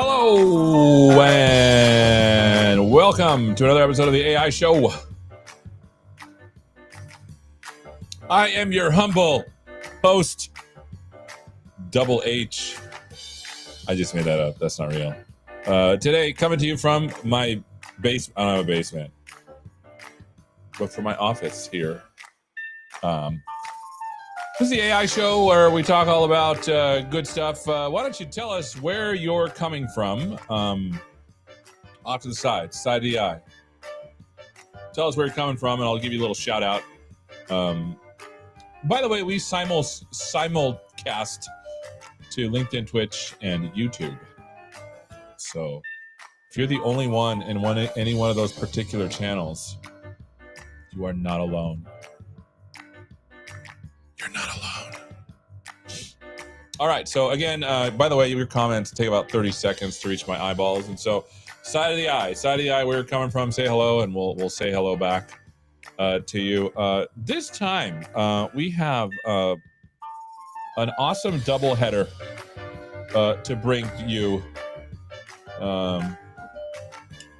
Hello and welcome to another episode of the AI Show. I am your humble host, Double H. I just made that up. That's not real. Today, coming to you from my basement. I don't have a basement, but from my office here. This is the AI Show where we talk all about good stuff. Why don't you tell us where you're coming from? Off to the side of the eye. Tell us where you're coming from, and I'll give you a little shout out. By the way, we simulcast to LinkedIn, Twitch, and YouTube. So if you're the only one in any one of those particular channels, you are not alone. You're not alone. All right. So again, by the way, your comments take about 30 seconds to reach my eyeballs. And so side of the eye, where you're coming from, say hello, and we'll say hello back to you. This time, we have an awesome double header to bring to you.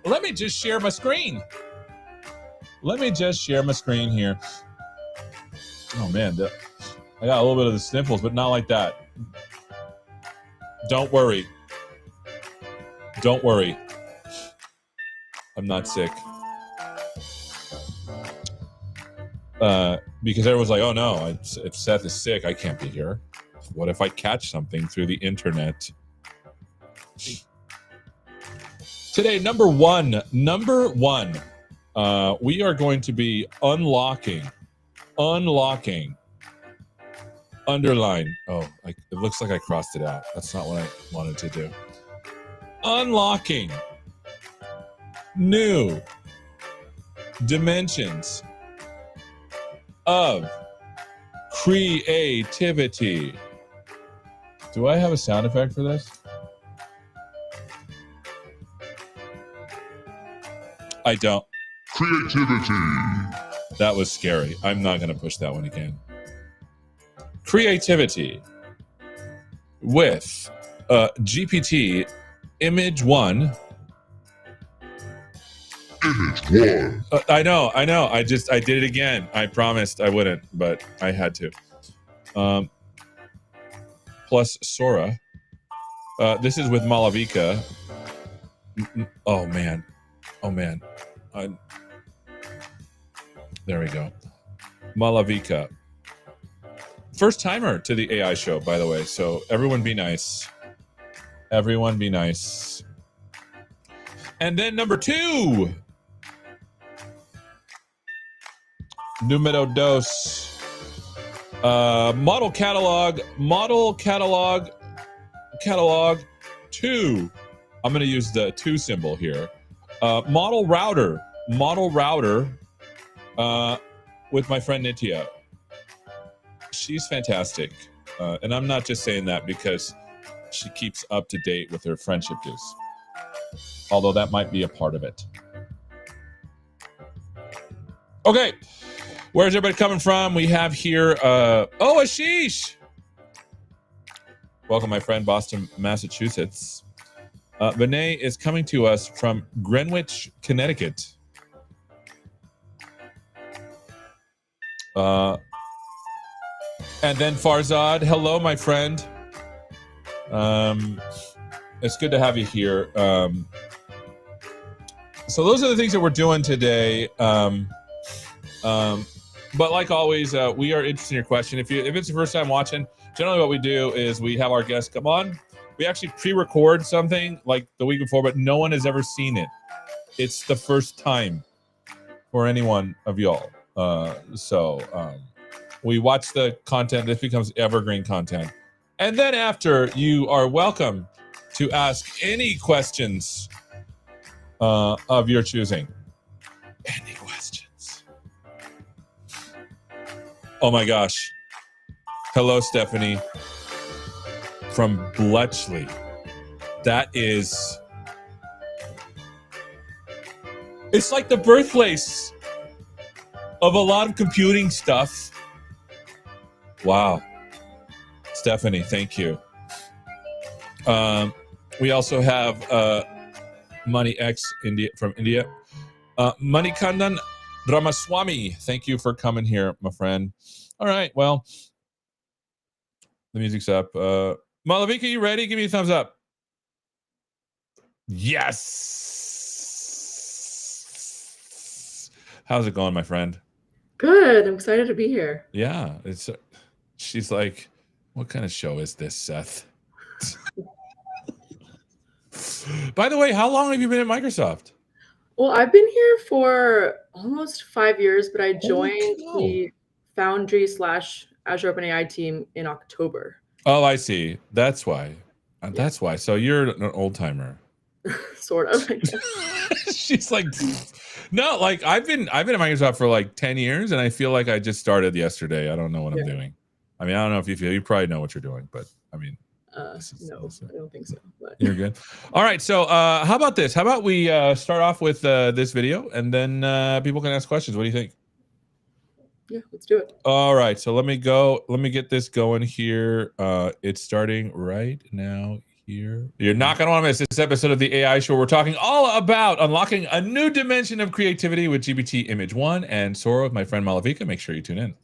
Let me just share my screen. Here. Oh man, I got a little bit of the sniffles, but not like that. Don't worry. I'm not sick. Because everyone's like, oh no, if Seth is sick, I can't be here. What if I catch something through the internet? Today, number one, we are going to be unlocking, underline. Oh, it looks like I crossed it out. That's not what I wanted to do. Unlocking new dimensions of creativity. Do I have a sound effect for this? I don't. Creativity. That was scary. I'm not going to push that one again. Creativity with GPT-Image-1. Image-1. I know. I did it again. I promised I wouldn't, but I had to. Plus Sora. This is with Malavika. Oh man. There we go. Malavika. First timer to the AI Show, by the way. So everyone be nice. And then number 2. Numero dos. Model catalog 2. I'm going to use the 2 symbol here. Model router with my friend Nitya. She's fantastic. And I'm not just saying that because she keeps up to date with her friendship juice. Although that might be a part of it. Okay. Where's everybody coming from? We have here, Ashish. Welcome, my friend, Boston, Massachusetts. Vinay is coming to us from Greenwich, Connecticut. And then Farzad, hello, my friend. It's good to have you here. So those are the things that we're doing today. But like always, we are interested in your question. If it's your first time watching, generally what we do is we have our guests come on. We actually pre-record something like the week before, but no one has ever seen it. It's the first time for any one of y'all. So we watch the content. This becomes evergreen content. And then after, you are welcome to ask any questions of your choosing. Any questions. Oh my gosh. Hello, Stephanie. From Bletchley. That is... It's like the birthplace of a lot of computing stuff. Wow. Stephanie, thank you. We also have Money X India from India. Manikandan Ramaswamy, thank you for coming here, my friend. All right, well, the music's up. Malavika, you ready? Give me a thumbs up. Yes. How's it going, my friend? Good. I'm excited to be here. Yeah, she's like, what kind of show is this, Seth? By the way, how long have you been at Microsoft? Well, I've been here for almost 5 years, but I joined the Foundry / Azure OpenAI team in October. Oh, I see. That's why. That's why. So you're an old timer. Sort of. I guess. She's like, no, like I've been at Microsoft for like 10 years, and I feel like I just started yesterday. I don't know what I'm doing. I mean, I don't know if you probably know what you're doing, but I mean, no, I don't think so. But. You're good. All right. So how about this? How about we start off with this video, and then people can ask questions. What do you think? Yeah, let's do it. All right. So let me get this going here. It's starting right now here. You're not going to want to miss this episode of the AI Show. We're talking all about unlocking a new dimension of creativity with GPT-Image-1 and Sora with my friend Malavika. Make sure you tune in.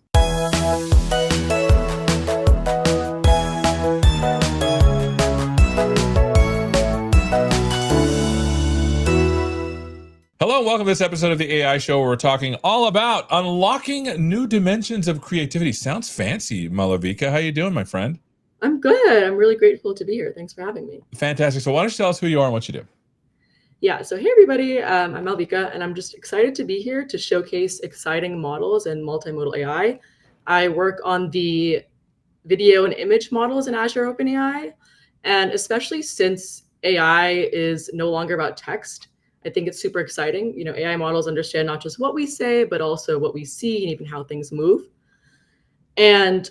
Hello and welcome to this episode of the AI Show where we're talking all about unlocking new dimensions of creativity. Sounds fancy, Malavika. How you doing, my friend? I'm good. I'm really grateful to be here. Thanks for having me. Fantastic. So why don't you tell us who you are and what you do? Yeah, so hey everybody, I'm Malavika, and I'm just excited to be here to showcase exciting models and multimodal AI. I work on the video and image models in Azure OpenAI, and especially since AI is no longer about text, I think it's super exciting. You know, AI models understand not just what we say, but also what we see and even how things move. And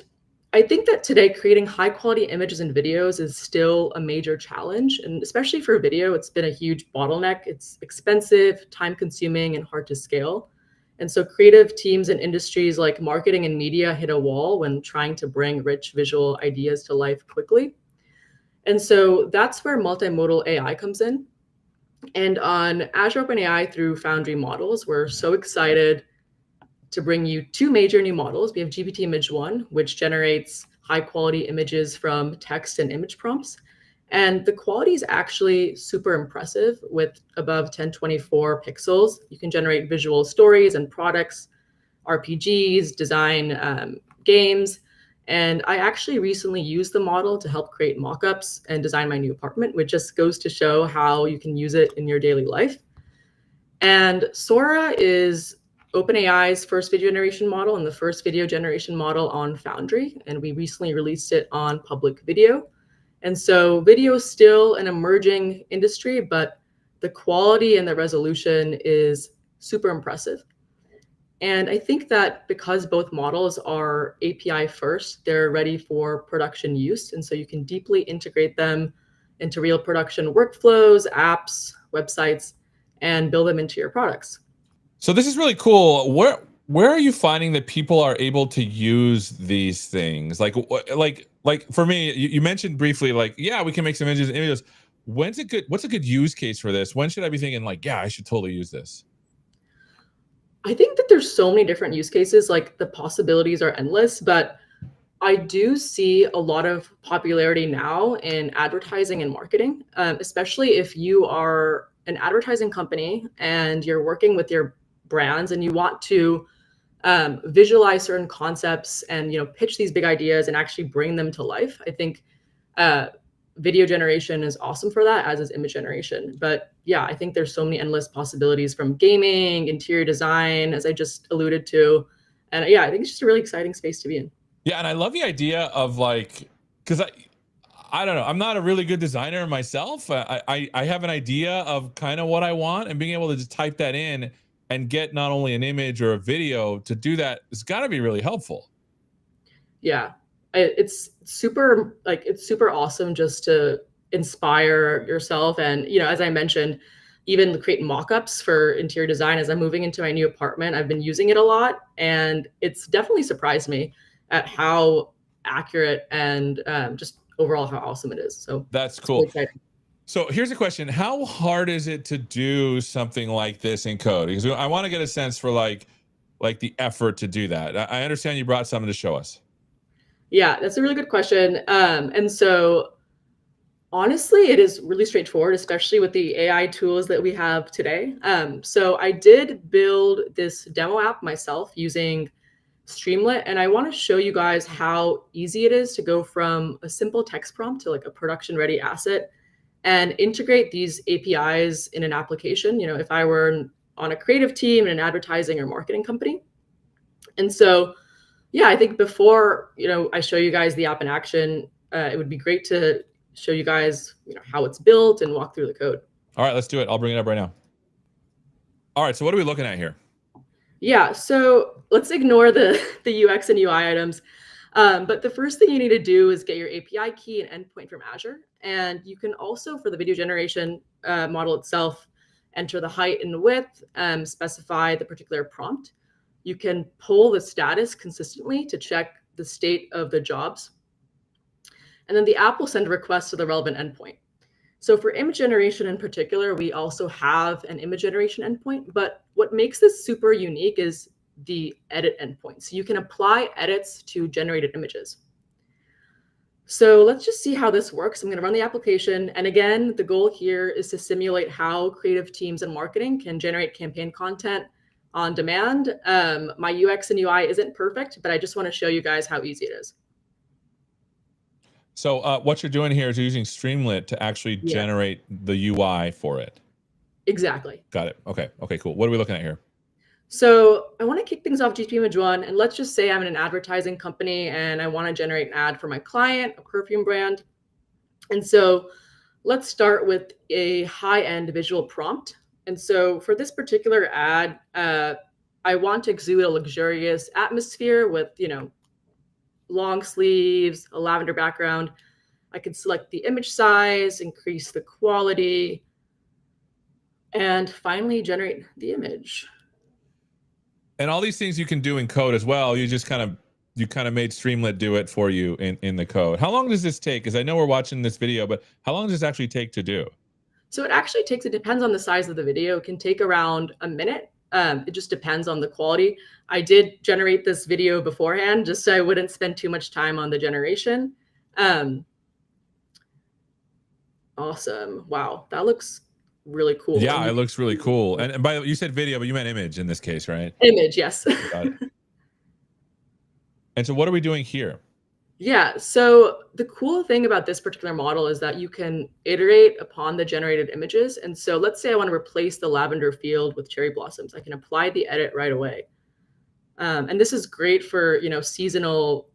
I think that today creating high quality images and videos is still a major challenge. And especially for video, it's been a huge bottleneck. It's expensive, time consuming, and hard to scale. And so creative teams and industries like marketing and media hit a wall when trying to bring rich visual ideas to life quickly. And so that's where multimodal AI comes in. And on Azure OpenAI through Foundry models, we're so excited to bring you two major new models. We have GPT-Image-1, which generates high quality images from text and image prompts. And the quality is actually super impressive with above 1024 pixels. You can generate visual stories and products, RPGs, design games. And I actually recently used the model to help create mockups and design my new apartment, which just goes to show how you can use it in your daily life. And Sora is OpenAI's first video generation model and the first video generation model on Foundry. And we recently released it on public video. And so video is still an emerging industry, but the quality and the resolution is super impressive. And I think that because both models are API first, they're ready for production use. And so you can deeply integrate them into real production workflows, apps, websites, and build them into your products. So this is really cool. Where are you finding that people are able to use these things? Like for me, you mentioned briefly, like, yeah, we can make some images and videos. What's a good use case for this? When should I be thinking like, yeah, I should totally use this? I think that there's so many different use cases, like the possibilities are endless, but I do see a lot of popularity now in advertising and marketing, especially if you are an advertising company and you're working with your brands and you want to visualize certain concepts and pitch these big ideas and actually bring them to life. I think video generation is awesome for that, as is image generation. But yeah, I think there's so many endless possibilities from gaming, interior design, as I just alluded to. And yeah, I think it's just a really exciting space to be in. Yeah, and I love the idea of like, because I don't know, I'm not a really good designer myself. I have an idea of kind of what I want, and being able to just type that in and get not only an image or a video to do that, it's got to be really helpful. Yeah, it's super awesome just to inspire yourself. And as I mentioned, even create mock-ups for interior design. As I'm moving into my new apartment, I've been using it a lot, and it's definitely surprised me at how accurate and just overall how awesome it is. So that's cool. Really exciting. So here's a question. How hard is it to do something like this in code? Because I want to get a sense for like the effort to do that. I understand you brought something to show us. Yeah, that's a really good question. And so honestly, it is really straightforward, especially with the AI tools that we have today. So I did build this demo app myself using Streamlit, and I want to show you guys how easy it is to go from a simple text prompt to like a production ready asset and integrate these APIs in an application. You know, if I were on a creative team in an advertising or marketing company. And so, yeah, I think before, I show you guys the app in action, it would be great to show you guys, how it's built and walk through the code. All right, let's do it. I'll bring it up right now. All right, so what are we looking at here? Yeah, so let's ignore the UX and UI items. But the first thing you need to do is get your API key and endpoint from Azure. And you can also, for the video generation model itself, enter the height and width, specify the particular prompt. You can pull the status consistently to check the state of the jobs. And then the app will send a request to the relevant endpoint. So for image generation in particular, we also have an image generation endpoint. But what makes this super unique is the edit endpoint. So you can apply edits to generated images. So let's just see how this works. I'm going to run the application. And again, the goal here is to simulate how creative teams and marketing can generate campaign content on demand. My UX and UI isn't perfect, but I just want to show you guys how easy it is. So what you're doing here is you're using Streamlit to actually generate the UI for it. Exactly. Got it. Okay. Okay, cool. What are we looking at here? So I want to kick things off GPT-Image-1, and let's just say I'm in an advertising company and I want to generate an ad for my client, a perfume brand. And so let's start with a high-end visual prompt. And so for this particular ad, I want to exude a luxurious atmosphere with, long sleeves, a lavender background. I can select the image size, increase the quality, and finally generate the image. And all these things you can do in code as well. You just kind of made Streamlit do it for you in the code. How long does this take? Because I know we're watching this video, but how long does this actually take to do? So it depends on the size of the video. It can take around a minute. It just depends on the quality. I did generate this video beforehand just so I wouldn't spend too much time on the generation. Awesome. Wow, that looks really cool. Yeah, it looks really cool. And by the way, you said video, but you meant image in this case, right? Image, yes. Got it. And so what are we doing here? Yeah, so the cool thing about this particular model is that you can iterate upon the generated images. And so let's say I want to replace the lavender field with cherry blossoms. I can apply the edit right away. And this is great for, seasonal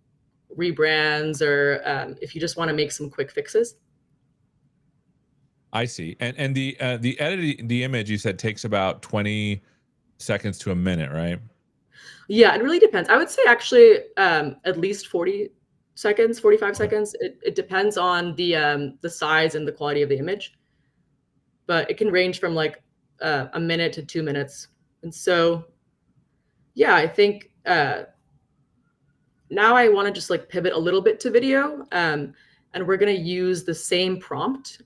rebrands or if you just want to make some quick fixes. I see. And the editing the image you said takes about 20 seconds to a minute, right? Yeah, it really depends. I would say actually at least 40 seconds, 45 seconds. It depends on the size and the quality of the image, but it can range from like a minute to 2 minutes. And so, yeah, I think now I want to just like pivot a little bit to video, and we're going to use the same prompt,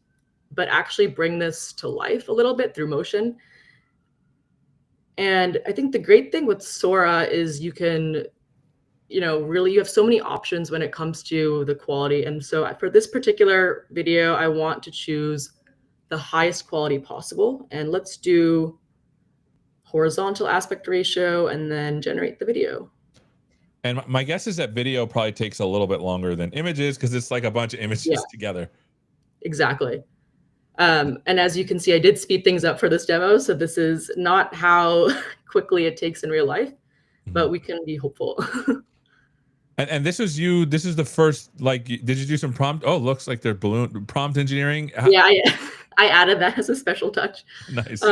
but actually bring this to life a little bit through motion. And I think the great thing with Sora is you can, really you have so many options when it comes to the quality. And so for this particular video, I want to choose the highest quality possible. And let's do horizontal aspect ratio and then generate the video. And my guess is that video probably takes a little bit longer than images because it's like a bunch of images together. Exactly. And as you can see, I did speed things up for this demo. So this is not how quickly it takes in real life, but we can be hopeful. And this was you. This is the first, like, did you do some prompt? Oh, looks like they're prompt engineering. Yeah, I added that as a special touch. Nice.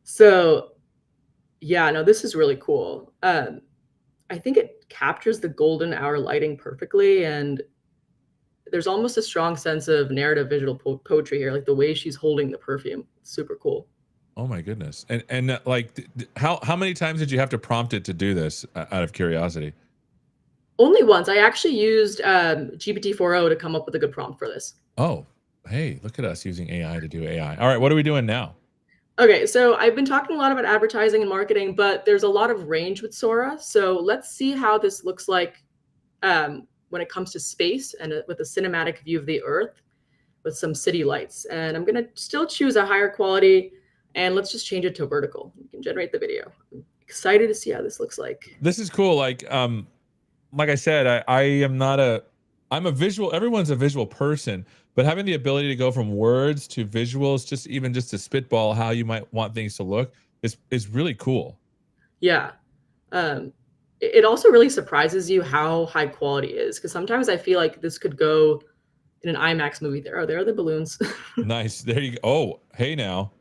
So yeah, no, this is really cool. I think it captures the golden hour lighting perfectly. And there's almost a strong sense of narrative visual poetry here, like the way she's holding the perfume. It's super cool. Oh my goodness. And like, how many times did you have to prompt it to do this out of curiosity? Only once. I actually used GPT-4o to come up with a good prompt for this. Oh, hey, look at us using AI to do AI. All right, what are we doing now? Okay, so I've been talking a lot about advertising and marketing, but there's a lot of range with Sora. So let's see how this looks like when it comes to space and with a cinematic view of the Earth with some city lights. And I'm gonna still choose a higher quality, and let's just change it to vertical. You can generate the video. I'm excited to see how this looks like. This is cool. Like I said, I am not a, I'm a visual, everyone's a visual person, but having the ability to go from words to visuals, just to spitball how you might want things to look is really cool. Yeah. It also really surprises you how high quality it is, because sometimes I feel like this could go in an IMAX movie. There are the balloons. Nice. There you go. Oh, hey now.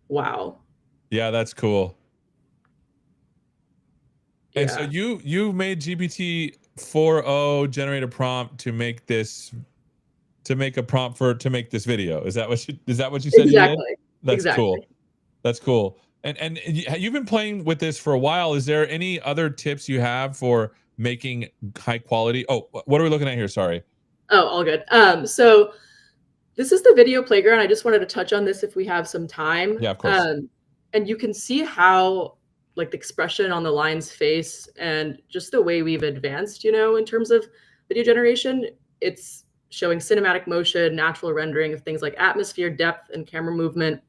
Wow. Yeah, that's cool. And so Yeah. you made GPT-4o generate a prompt to make this, to make a prompt to make this video. Is that what you said you did? Exactly. That's cool. Exactly. That's cool. And you've been playing with this for a while. Is there any other tips you have for making high quality? Oh, what are we looking at here? Sorry. Oh, all good. So this is the video playground. I just wanted to touch on this if we have some time. Yeah, of course. And you can see how like the expression on the lion's face and just the way we've advanced, in terms of video generation, it's showing cinematic motion, natural rendering of things like atmosphere, depth, and camera movement.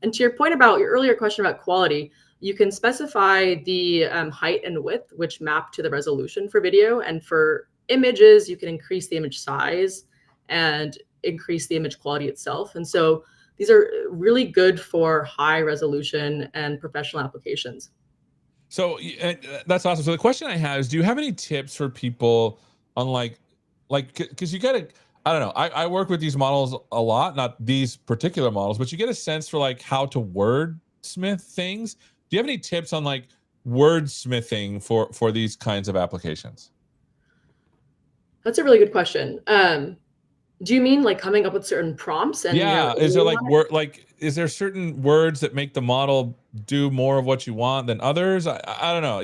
And to your point about your earlier question about quality, you can specify the height and width, which map to the resolution for video. And for images, you can increase the image size and increase the image quality itself. And so these are really good for high resolution and professional applications. So that's awesome. So the question I have is, do you have any tips for people on because you gotta, I don't know. I work with these models a lot, not these particular models, but you get a sense for like how to wordsmith things. Do you have any tips on like wordsmithing for these kinds of applications? That's a really good question. Do you mean like coming up with certain prompts and Yeah, is there iterating on it? is there certain words that make the model do more of what you want than others? I don't know.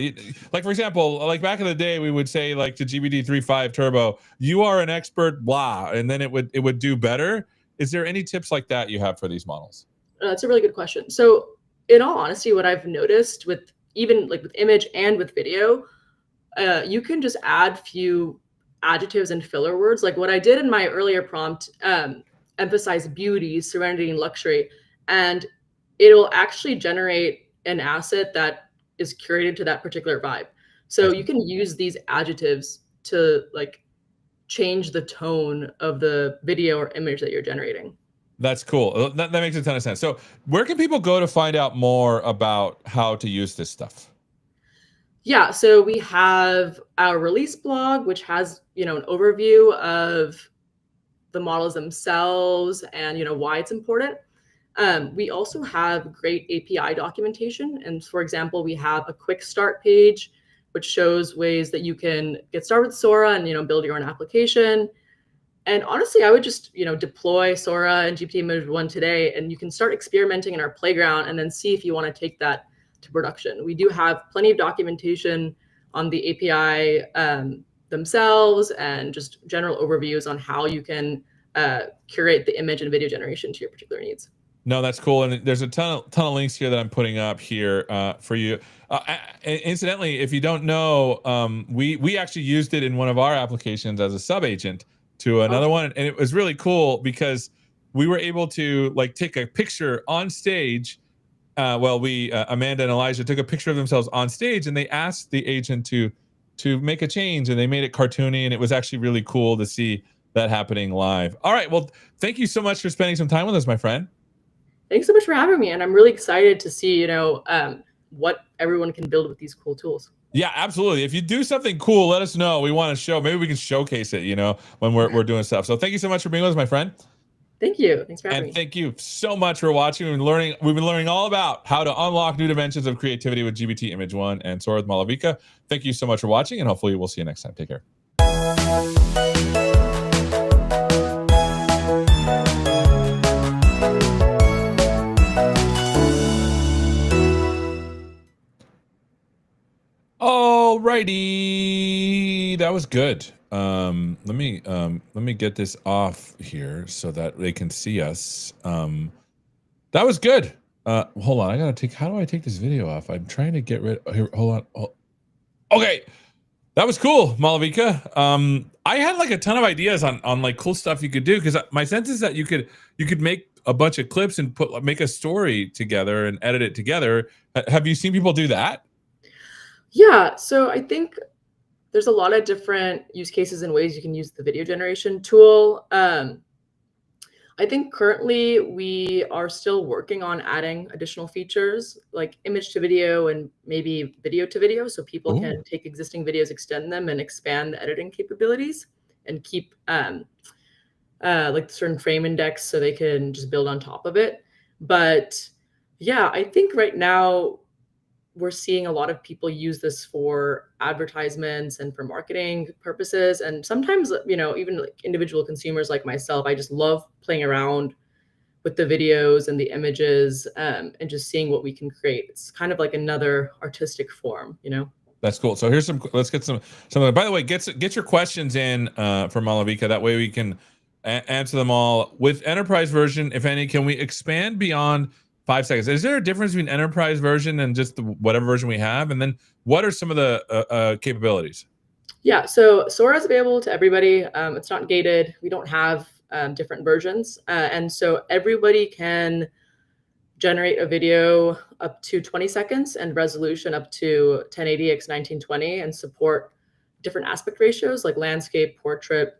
Like for example, like back in the day, we would say like to GPT-3.5 Turbo, "You are an expert," blah, and then it would do better. Is there any tips like that you have for these models? That's a really good question. So, in all honesty, what I've noticed with even like with image and with video, you can just add few adjectives and filler words. Like what I did in my earlier prompt, emphasize beauty, serenity, and luxury, and it'll actually generate an asset that is curated to that particular vibe. So you can use these adjectives to like change the tone of the video or image that you're generating. That's cool. That makes a ton of sense. So where can people go to find out more about how to use this stuff? Yeah, so we have our release blog, which has, an overview of the models themselves and, why it's important. We also have great API documentation. And for example, we have a quick start page, which shows ways that you can get started with Sora and, build your own application. And honestly, I would just, deploy Sora and GPT-Image-1 today, and you can start experimenting in our playground and then see if you want to take that to production. We do have plenty of documentation on the API themselves and just general overviews on how you can curate the image and video generation to your particular needs. No, that's cool, and there's a ton of links here that I'm putting up here for you. Incidentally, if you don't know, we actually used it in one of our applications as a sub agent to another one, and it was really cool because we were able to like take a picture on stage. Amanda and Elijah took a picture of themselves on stage, and they asked the agent to make a change, and they made it cartoony, and it was actually really cool to see that happening live. All right, well, thank you so much for spending some time with us, my friend. Thanks so much for having me, and I'm really excited to see, what everyone can build with these cool tools. Yeah, absolutely. If you do something cool, let us know. We want to show. Maybe we can showcase it, when we're doing stuff. So thank you so much for being with us, my friend. Thank you. Thanks for having me. And thank you so much for watching and learning. We've been learning all about how to unlock new dimensions of creativity with GPT-Image-1 and Sora with Malavika. Thank you so much for watching, and hopefully we'll see you next time. Take care. Alrighty, that was good. let me get this off here so that they can see us. That was good. Hold on, how do I take this video off? I'm trying to get rid. Here, hold on. Okay, that was cool, Malavika. I had like a ton of ideas on like cool stuff you could do, because my sense is that you could make a bunch of clips and make a story together and edit it together. Have you seen people do that? Yeah, so I think there's a lot of different use cases and ways you can use the video generation tool. I think currently we are still working on adding additional features like image to video and maybe video to video, so people can take existing videos, extend them, and expand the editing capabilities, and keep like certain frame index so they can just build on top of it. But yeah, I think right now we're seeing a lot of people use this for advertisements and for marketing purposes. And sometimes, even like individual consumers like myself, I just love playing around with the videos and the images, and just seeing what we can create. It's kind of like another artistic form, That's cool. So here's let's get some. By the way, get your questions in for Malavika. That way we can answer them all. With enterprise version, if any, can we expand beyond 5 seconds? Is there a difference between enterprise version and just whatever version we have? And then what are some of the capabilities? Yeah, so Sora is available to everybody. It's not gated. We don't have different versions. And so everybody can generate a video up to 20 seconds and resolution up to 1080x 1920, and support different aspect ratios like landscape, portrait,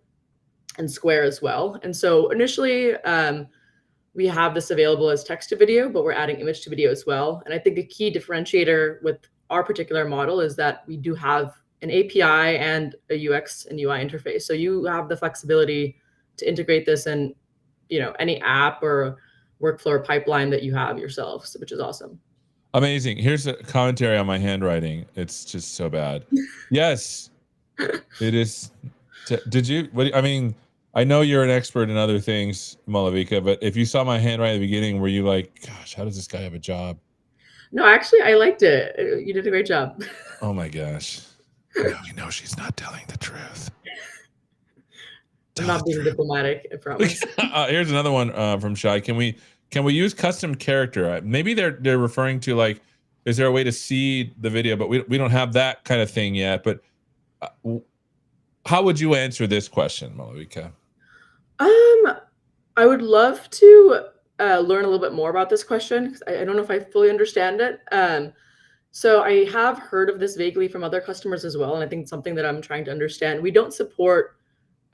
and square as well. And so initially, we have this available as text to video, but we're adding image to video as well. And I think a key differentiator with our particular model is that we do have an API and a UX and UI interface. So you have the flexibility to integrate this in, any app or workflow or pipeline that you have yourself, which is awesome. Amazing. Here's a commentary on my handwriting. It's just so bad. Yes, it is. Did you? I mean, I know you're an expert in other things, Malavika, but if you saw my handwriting at the beginning, were you like, gosh, how does this guy have a job? No, actually, I liked it. You did a great job. Oh my gosh. No, you know she's not telling the truth. I'm not being diplomatic, I promise. Here's another one from Shai. Can we use custom character? Maybe they're referring to, like, is there a way to see the video? But we don't have that kind of thing yet. But how would you answer this question, Malavika? I would love to learn a little bit more about this question, because I don't know if I fully understand it. So I have heard of this vaguely from other customers as well, and I think it's something that I'm trying to understand. We don't support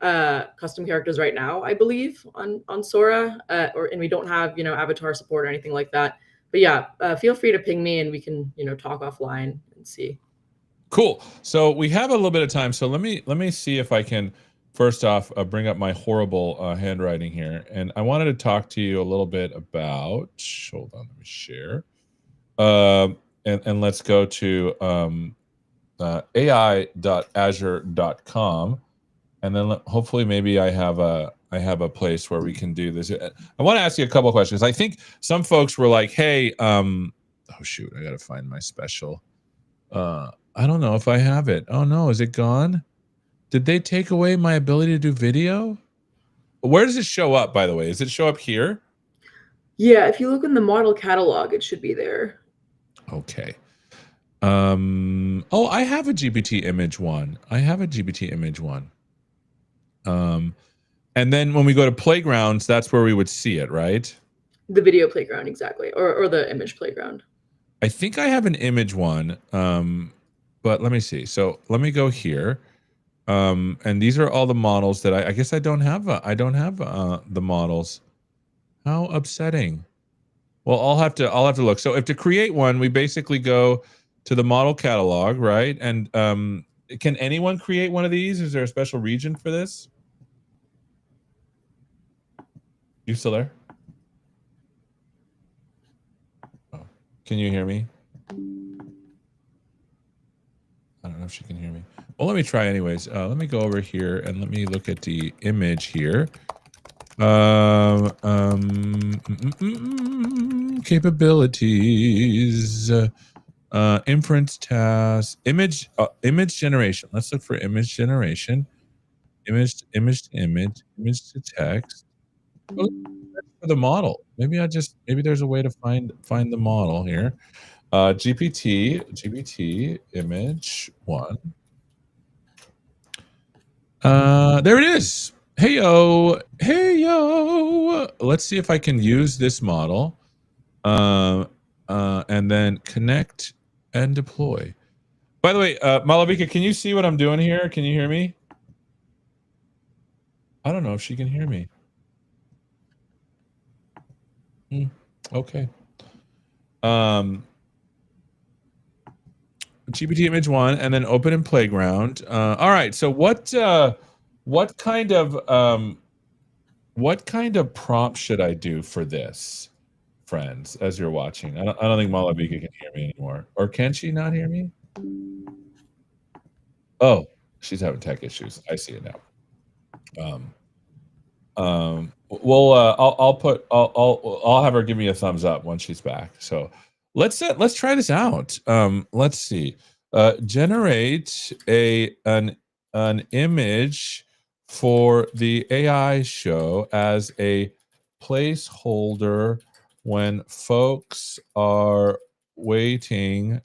custom characters right now, I believe, on Sora, and we don't have avatar support or anything like that. But yeah, feel free to ping me and we can talk offline and see. Cool. So we have a little bit of time. So let me see if I can first off bring up my horrible handwriting here, and I wanted to talk to you a little bit about. Hold on, let me share. And let's go to ai.azure.com. And then hopefully maybe I have a place where we can do this. I want to ask you a couple of questions. I think some folks were like, hey, oh shoot, I got to find my special. I don't know if I have it. Oh no, is it gone? Did they take away my ability to do video? Where does it show up, by the way? Does it show up here? Yeah, if you look in the model catalog, it should be there. Okay. Oh, I have a GPT-Image-1. I have a GPT-Image-1. And then when we go to playgrounds, that's where we would see it, right? The video playground, exactly, or the image playground. I think I have an image one, but let me see. So let me go here, and these are all the models that I guess I don't have. I don't have the models. How upsetting. Well, I'll have to look. So if to create one, we basically go to the model catalog, right? And can anyone create one of these? Is there a special region for this? You still there? Oh, can you hear me? I don't know if she can hear me. Well, let me try anyways. Let me go over here and let me look at the image here. Capabilities, inference tasks, image generation. Let's look for image generation. image to image to image, image to text. Oh, that's for the model. Maybe there's a way to find the model here. GPT image 1. There it is. Hey yo. Let's see if I can use this model. And then connect and deploy. By the way, Malavika, can you see what I'm doing here? Can you hear me? I don't know if she can hear me. Okay. GPT-Image-1 and then open in Playground. All right. So what kind of prompt should I do for this, friends, as you're watching? I don't think Malavika can hear me anymore. Or can she not hear me? Oh, she's having tech issues. I see it now. Well, I'll have her give me a thumbs up once she's back. So let's try this out. Let's see. Generate an image for the AI show as a placeholder when folks are waiting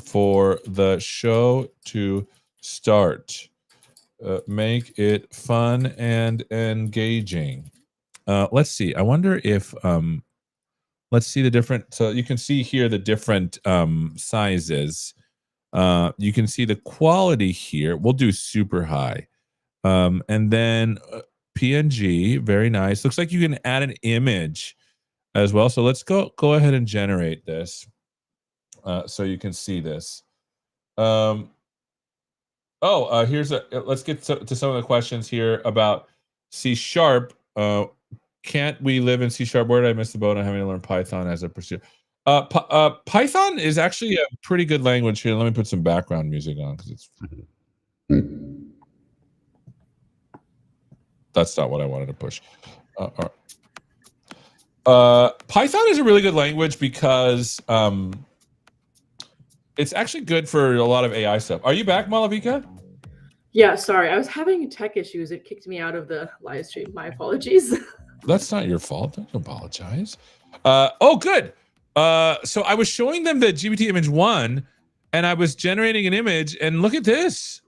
for the show to start. Make it fun and engaging. Let's see. I wonder if let's see the different. So you can see here the different sizes. You can see the quality here. We'll do super high. And then PNG, very nice. Looks like you can add an image as well. So let's go ahead and generate this. So you can see this. Here's let's get to some of the questions here about C#. Can't we live in C#? Where did I miss the boat on having to learn Python as a pursuit? Python is actually a pretty good language here. Let me put some background music on because it's. That's not what I wanted to push. Python is a really good language because it's actually good for a lot of AI stuff. Are you back, Malavika? Yeah, sorry. I was having tech issues. It kicked me out of the live stream. My apologies. That's not your fault. Don't apologize. Oh, good. So I was showing them the GPT-Image-1, and I was generating an image, and look at this.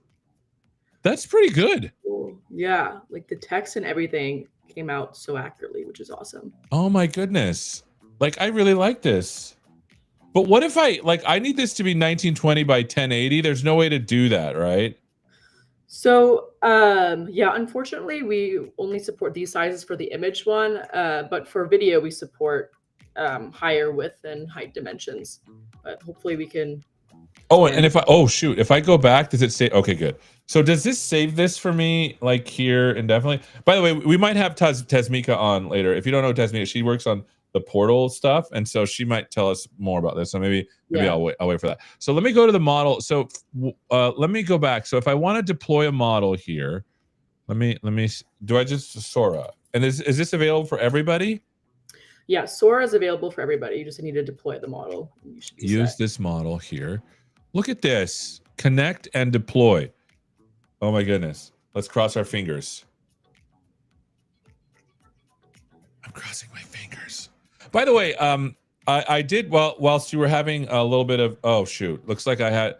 That's pretty good. Cool. Yeah, like the text and everything came out so accurately, which is awesome. Oh my goodness. Like, I really like this. But what if I need this to be 1920 by 1080? There's no way to do that, right? So, yeah, unfortunately, we only support these sizes for the image one, but for video, we support higher width and height dimensions. But hopefully we can. Oh, and if if I go back, does it say, okay, good. So does this save this for me like here indefinitely? By the way, we might have Tasmika on later. If you don't know Tasmika, she works on the portal stuff, and so she might tell us more about this. So maybe I'll wait for that. So let me go to the model. So let me go back. So if I want to deploy a model here, let me do I just Sora? And is this available for everybody? Yeah, Sora is available for everybody. You just need to deploy the model. You should use this model here. Look at this. Connect and deploy. Oh my goodness. Let's cross our fingers. I'm crossing my fingers. By the way, I did whilst you were having a little bit of looks like I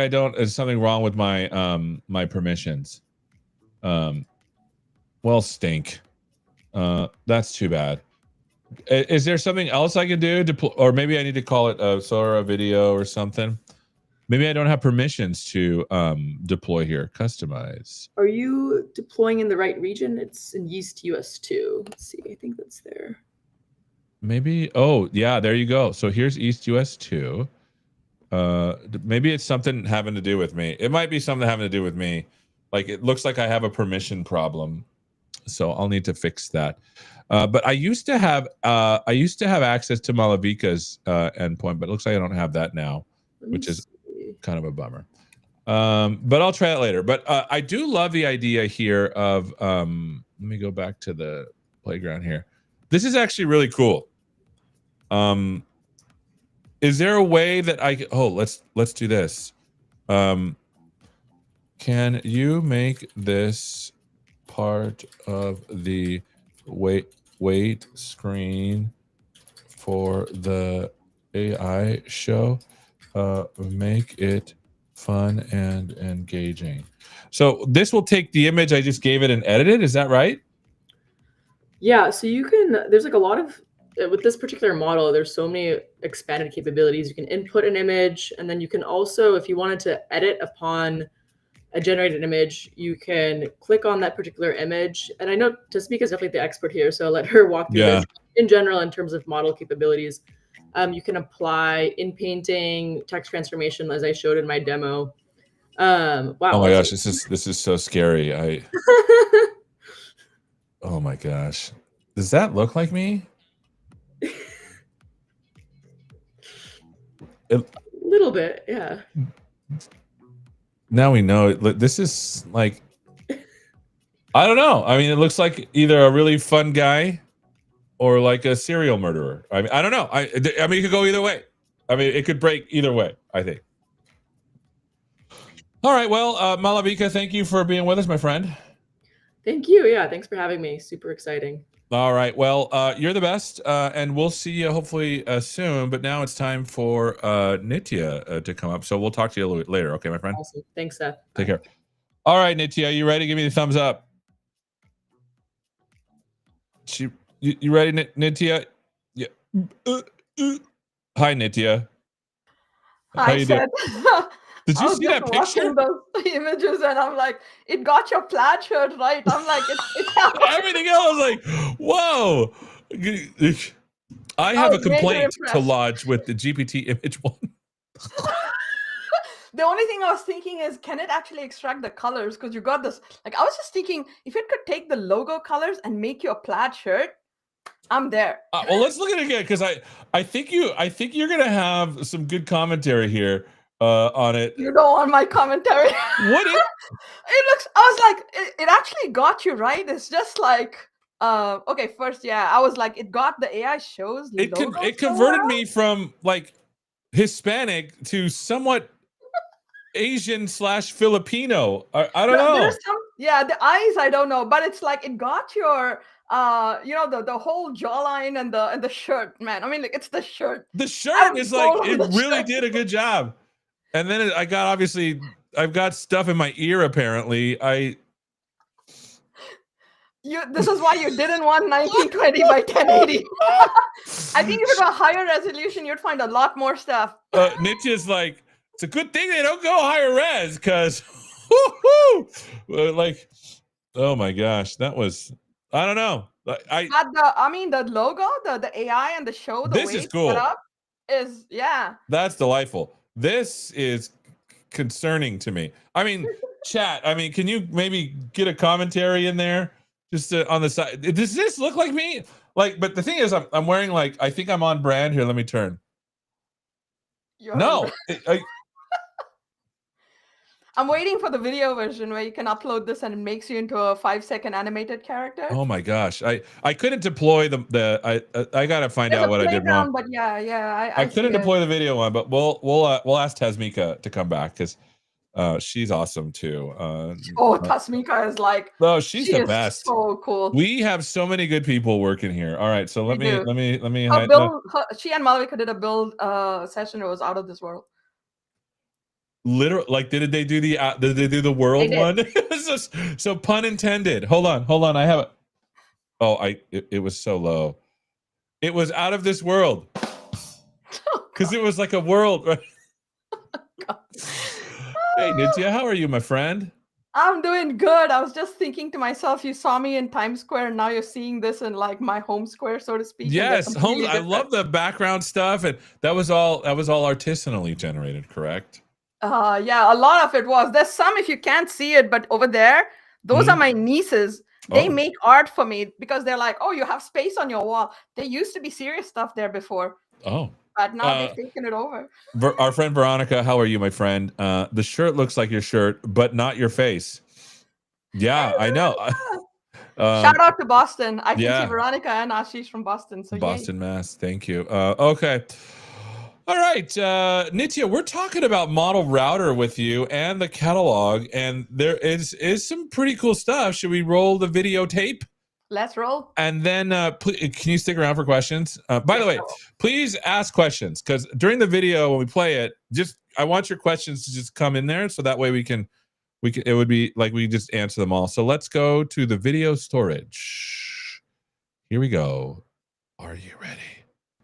don't. There's something wrong with my my permissions. Well, stink. That's too bad. Is there something else I can do or maybe I need to call it a Sora video or something? Maybe I don't have permissions to deploy here. Customize. Are you deploying in the right region? It's in East US 2. Let's see. I think that's there. Maybe. Oh, yeah. There you go. So here's East US 2. Maybe it's something having to do with me. It might be something having to do with me. Like it looks like I have a permission problem, so I'll need to fix that. But I used to have access to Malavika's endpoint, but it looks like I don't have that now, which is kind of a bummer. But I'll try it later. But I do love the idea here of let me go back to the playground here. This is actually really cool. is there a way that I? Oh, let's do this. Can you make this part of the wait screen for the AI show? Make it fun and engaging. So this will take the image I just gave it and edit it. Is that right? Yeah, so you can, there's like a lot of, with this particular model, there's so many expanded capabilities. You can input an image, and then you can also, if you wanted to edit upon a generated image, you can click on that particular image. And I know Tasmika is definitely the expert here, so I'll let her walk through this. In general, in terms of model capabilities, you can apply in painting, text transformation, as I showed in my demo. Wow. Oh my gosh, this is so scary. Oh my gosh. Does that look like me? A little bit, yeah. Now we know this is like, I don't know. I mean, it looks like either a really fun guy or like a serial murderer. I mean, I don't know. I mean, it could go either way. I mean, it could break either way, I think. All right. Well, Malavika, thank you for being with us, my friend. Thank you. Yeah, thanks for having me. Super exciting. All right. Well, you're the best, and we'll see you hopefully soon. But now it's time for Nitya to come up. So we'll talk to you a little bit later. Okay, my friend? Awesome. Thanks, Seth. Take care. All right, Nitya, you ready? Give me the thumbs up. You ready, Nitya? Yeah. Hi, Nitya. Hi, Seth. Did you see that picture? Those images, and I'm like, it got your plaid shirt right. I'm like, it everything else, like, whoa. I have a complaint to lodge with the GPT-Image-1. The only thing I was thinking is, can it actually extract the colors? Because you got this. Like, I was just thinking, if it could take the logo colors and make you a plaid shirt, I'm there. Well, let's look at it again, because I think you're gonna have some good commentary here on it. You don't want my commentary. What is it looks? I was like, it actually got you right. It's just like, okay, first, yeah, I was like, it got the AI shows. It converted me from like Hispanic to somewhat Asian / Filipino. I don't know. There's some, yeah, the eyes, I don't know, but it's like it got your you know, the whole jawline and the shirt, man. I mean, like, it's the shirt. The shirt is like, it really did a good job. And then I've got stuff in my ear apparently. This is why you didn't want 1920 by 1080. I think if it were higher resolution, you'd find a lot more stuff. Nitya's like, it's a good thing they don't go higher res, because like, oh my gosh, that was, I don't know. I mean, the logo, the AI and the show, the this way is cool. Set up is, yeah. That's delightful. This is concerning to me. I mean, chat, I mean, can you maybe get a commentary in there just on the side? Does this look like me? Like, but the thing is, I'm wearing, like, I think I'm on brand here. Let me turn. No. I'm waiting for the video version where you can upload this and it makes you into a 5-second animated character. Oh my gosh, I couldn't deploy I gotta find out what I did wrong. But yeah, I couldn't deploy the video one, but we'll ask Tasmika to come back, because she's awesome too. Tasmika is like, no, she's the best. So cool. We have so many good people working here. All right, so let me she and Malavika did a build session. It was out of this world. Literally, like, did they do the world one? so pun intended. Hold on, I have it. Oh, it was so low. It was out of this world, because it was like a world, right? Hey Nitya, how are you, my friend? I'm doing good. I was just thinking to myself, you saw me in Times Square, and now you're seeing this in, like, my home square, so to speak. Yes, home. I love the background stuff, and that was all artisanally generated, correct? Yeah, a lot of it was. There's some, if you can't see it, but over there, those are my nieces. They make art for me because they're like, oh, you have space on your wall. There used to be serious stuff there before. Oh. But now they've taken it over. Our friend Veronica, how are you, my friend? The shirt looks like your shirt, but not your face. Yeah, I know. Shout out to Boston. I can see Veronica and Ashish from Boston. So Boston, Mass. Thank you. Okay. All right, Nitya, we're talking about Model Router with you and the catalog, and there is some pretty cool stuff. Should we roll the videotape? Let's roll. And then can you stick around for questions? By the way, please ask questions, because during the video when we play it, I want your questions to just come in there, so that way we can it would be like we just answer them all. So let's go to the video storage. Here we go. Are you ready?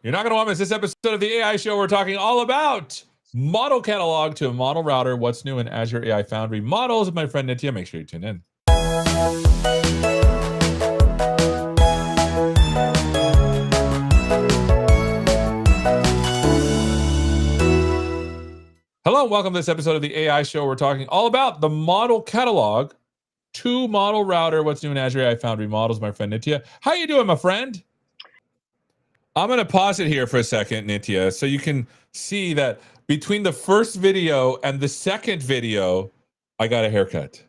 You're not going to want to miss this episode of the AI Show. We're talking all about model catalog to a model router, what's new in Azure AI Foundry models with my friend Nitya. Make sure you tune in. Hello, and welcome to this episode of the AI Show. We're talking all about the model catalog to model router, what's new in Azure AI Foundry models, my friend Nitya. How you doing, my friend? I'm going to pause it here for a second, Nitya, so you can see that between the first video and the second video, I got a haircut.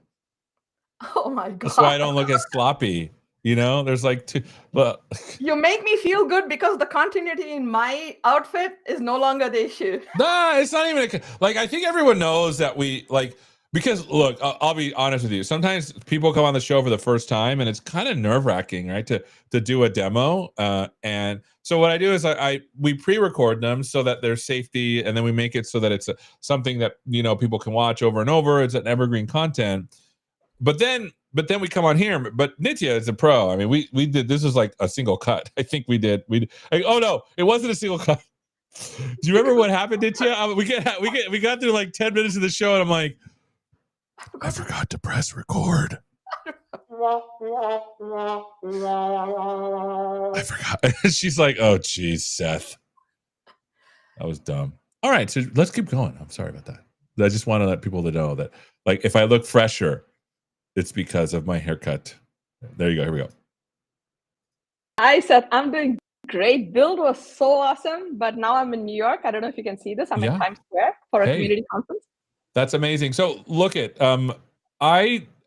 Oh my God. That's why I don't look as sloppy. You know, there's like two. Well, you make me feel good because the continuity in my outfit is no longer the issue. Nah, it's not even like, I think everyone knows that we like, because look, I'll be honest with you. Sometimes people come on the show for the first time and it's kind of nerve-wracking, right? To do a demo. And so what I do is we pre-record them so that there's safety, and then we make it so that it's something that, you know, people can watch over and over. It's an evergreen content. But then we come on here. But Nitya is a pro. I mean, we did, this was like a single cut. I think we did. Oh no, it wasn't a single cut. Do you remember what happened, Nitya? We got through like 10 minutes of the show, and I'm like, I forgot to press record. I forgot. She's like, oh geez, Seth. That was dumb. All right, so let's keep going. I'm sorry about that. I just want to let people know that, like, if I look fresher, it's because of my haircut. There you go. Here we go. Hi, Seth. I'm doing great. Build was so awesome, but now I'm in New York. I don't know if you can see this. I'm in Times Square for a community conference. That's amazing. So look at